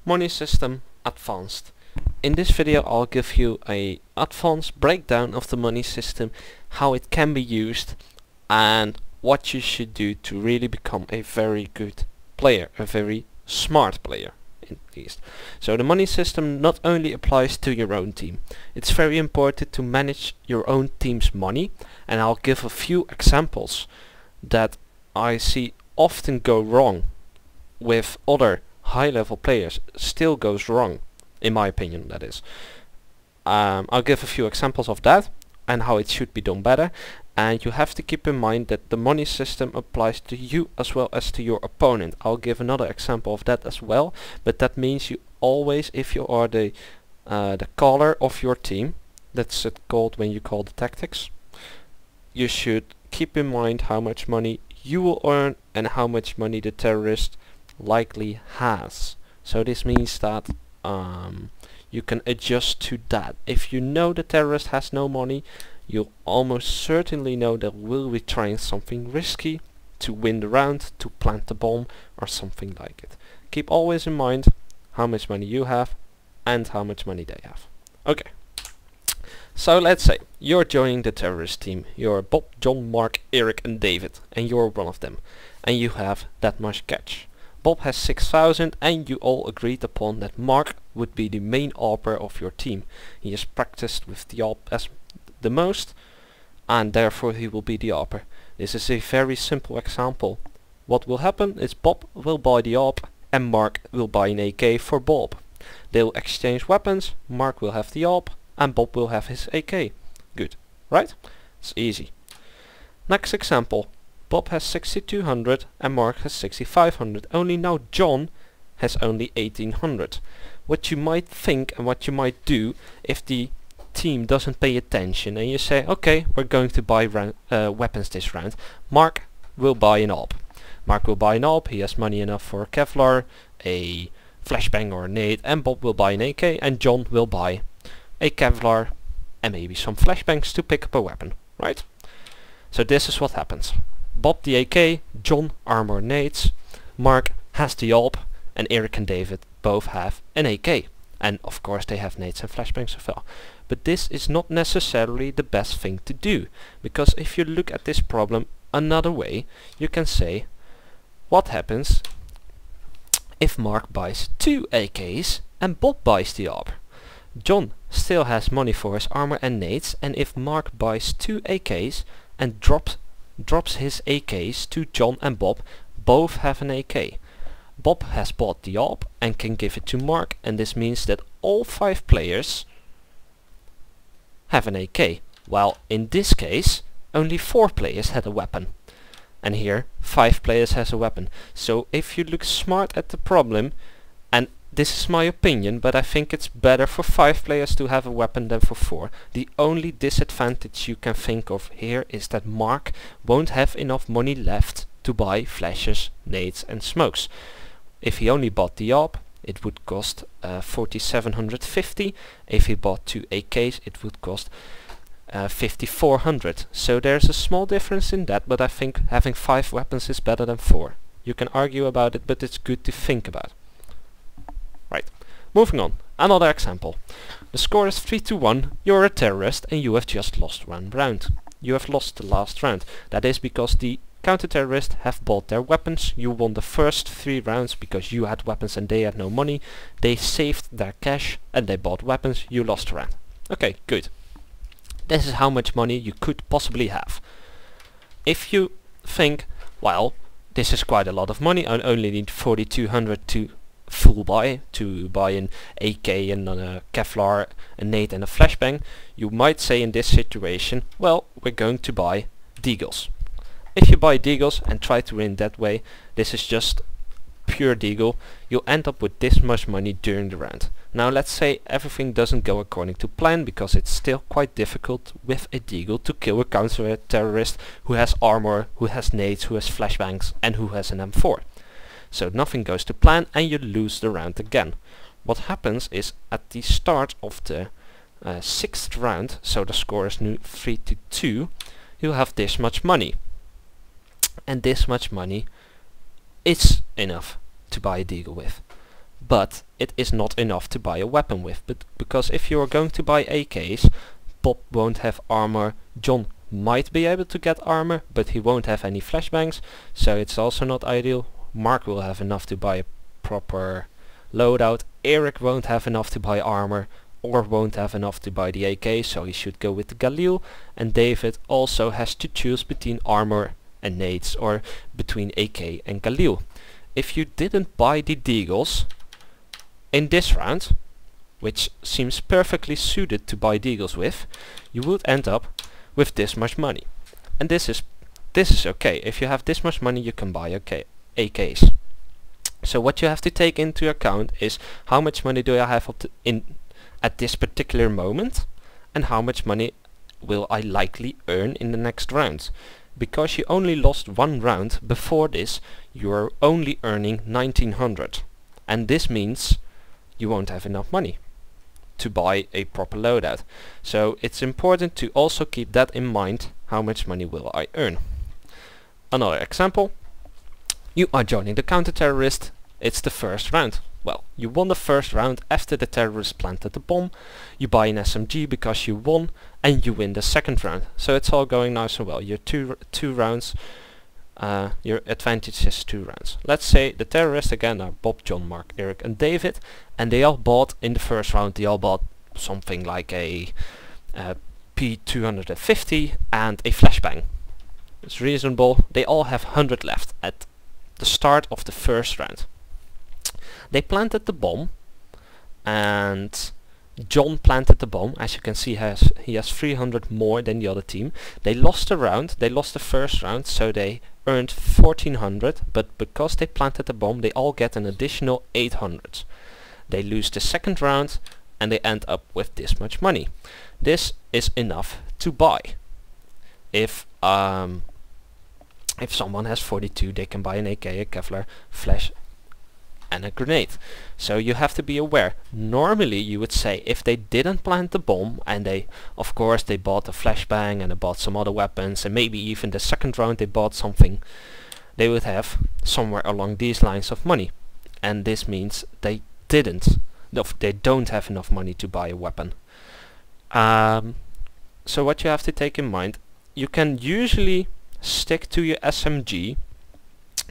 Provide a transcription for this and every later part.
Moneysystem Advanced. In this video I'll give you a advanced breakdown of the money system, how it can be used and what you should do to really become a very good player, a very smart player at least. So the money system not only applies to your own team, it's very important to manage your own team's money, and I'll give a few examples that I see often go wrong with other high level players, still goes wrong in my opinion, that is. I'll give a few examples of that and how it should be done better, and you have to keep in mind that the money system applies to you as well as to your opponent. I'll give another example of that as well, but that means you always, if you are the caller of your team, that's it called when you call the tactics, you should keep in mind how much money you will earn and how much money the terrorist likely has. So this means that you can adjust to that. If you know the terrorist has no money, you'll almost certainly know that we'll be trying something risky to win the round, to plant the bomb or something like it. Keep always in mind how much money you have and how much money they have. Okay, so let's say you're joining the terrorist team. You're Bob, John, Mark, Eric and David, and you're one of them, and you have that much cash. Bob has 6,000 and you all agreed upon that Mark would be the main AWPer of your team. He has practiced with the AWP as the most and therefore he will be the AWPer. This is a very simple example. What will happen is Bob will buy the AWP and Mark will buy an AK for Bob. They'll exchange weapons, Mark will have the AWP and Bob will have his AK. Good, right? It's easy. Next example. Bob has 6,200 and Mark has 6,500. Only now John has only 1,800. What you might think and what you might do if the team doesn't pay attention and you say, okay, we're going to buy weapons this round. Mark will buy an AWP. Mark will buy an AWP, he has money enough for a Kevlar, a flashbang or a nade, and Bob will buy an AK and John will buy a Kevlar and maybe some flashbangs to pick up a weapon, right? So this is what happens. Bob the AK, John armor nades, Mark has the AWP, and Eric and David both have an AK. And of course they have nades and flashbangs as well. But this is not necessarily the best thing to do, because if you look at this problem another way, you can say, what happens if Mark buys 2 AKs and Bob buys the AWP? John still has money for his armor and nades, and if Mark buys 2 AKs and drops his AKs to John and Bob, both have an AK. Bob has bought the AWP and can give it to Mark, and this means that all 5 players have an AK, while in this case only 4 players had a weapon. And here 5 players has a weapon. So if you look smart at the problem, and this is my opinion, but I think it's better for 5 players to have a weapon than for 4. The only disadvantage you can think of here is that Mark won't have enough money left to buy flashes, nades and smokes. If he only bought the AWP, it would cost 4,750. If he bought 2 AKs, it would cost 5,400. So there's a small difference in that, but I think having 5 weapons is better than 4. You can argue about it, but it's good to think about. Right, moving on, another example. The score is 3-1, you're a terrorist and you have just lost 1 round. You have lost the last round. That is because the counter-terrorists have bought their weapons. You won the first 3 rounds because you had weapons and they had no money. They saved their cash and they bought weapons, you lost a round. Okay, good. This is how much money you could possibly have. If you think, well, this is quite a lot of money, I only need 4,200 to full buy, to buy an AK and a Kevlar, a nade and a flashbang, you might say in this situation, well, we're going to buy deagles. If you buy deagles and try to win that way, this is just pure deagle, you'll end up with this much money during the round. Now let's say everything doesn't go according to plan, because it's still quite difficult with a deagle to kill a counter-terrorist who has armor, who has nades, who has flashbangs and who has an M4. So nothing goes to plan and you lose the round again. What happens is at the start of the 6th round, so the score is now 3-2, you have this much money. And this much money is enough to buy a deagle with. but it is not enough to buy a weapon with, because if you are going to buy AKs, Bob won't have armor, John might be able to get armor, but he won't have any flashbangs, so it's also not ideal. Mark will have enough to buy a proper loadout, Eric won't have enough to buy armor, or won't have enough to buy the AK, so he should go with the Galil, and David also has to choose between armor and nades, or between AK and Galil. If you didn't buy the Deagles in this round, which seems perfectly suited to buy Deagles with, you would end up with this much money. And this is okay. If you have this much money, you can buy AKs. So what you have to take into account is how much money do I have at this particular moment, and how much money will I likely earn in the next round. Because you only lost one round before this, you are only earning 1900, and this means you won't have enough money to buy a proper loadout. So it's important to also keep that in mind. How much money will I earn? Another example. You are joining the counter-terrorist. It's the first round. Well, you won the first round after the terrorist planted the bomb. You buy an SMG because you won, and you win the second round. So it's all going nice and well. Your two rounds, your advantage is 2 rounds. Let's say the terrorists again are Bob, John, Mark, Eric and David, and they all bought in the first round, they all bought something like a P250 and a flashbang. It's reasonable. They all have 100 left at the start of the first round. They planted the bomb, and John planted the bomb. As you can see, he has 300 more than the other team. They lost a round, they lost the first round, so they earned 1400, but because they planted the bomb, they all get an additional 800. They lose the second round, and they end up with this much money. This is enough to buy. If someone has 42, they can buy an AK, a Kevlar, flash, and a grenade. So you have to be aware. Normally you would say if they didn't plant the bomb, and they bought a flashbang and they bought some other weapons, and maybe even the second round they bought something, they would have somewhere along these lines of money. And this means they don't have enough money to buy a weapon. So what you have to take in mind, you can usually stick to your SMG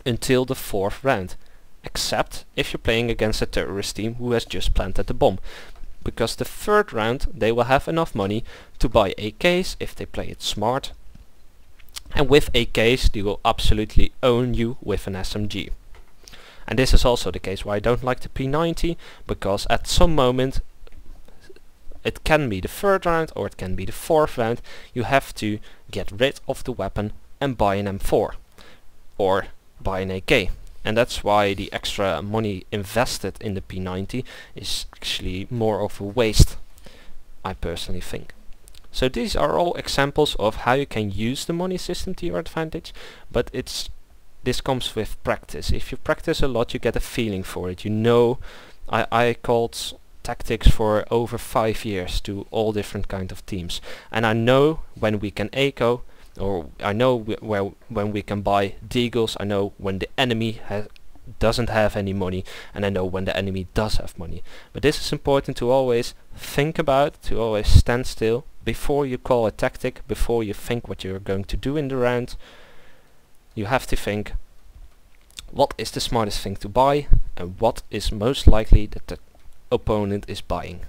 until the 4th round, except if you're playing against a terrorist team who has just planted the bomb, because the 3rd round they will have enough money to buy AKs if they play it smart, and with AKs they will absolutely own you with an SMG. And this is also the case why I don't like the P90, because at some moment, it can be the 3rd round or it can be the 4th round, you have to get rid of the weapon and buy an M4 or buy an AK. And that's why the extra money invested in the P90 is actually more of a waste, I personally think. So these are all examples of how you can use the money system to your advantage, but this comes with practice. If you practice a lot, you get a feeling for it. You know, I called tactics for over 5 years to all different kind of teams, and I know when we can echo, or I know when we can buy deagles. I know when the enemy doesn't have any money, and I know when the enemy does have money. But this is important to always think about, to always stand still before you call a tactic, before you think what you're going to do in the round. You have to think, what is the smartest thing to buy, and what is most likely that the opponent is buying.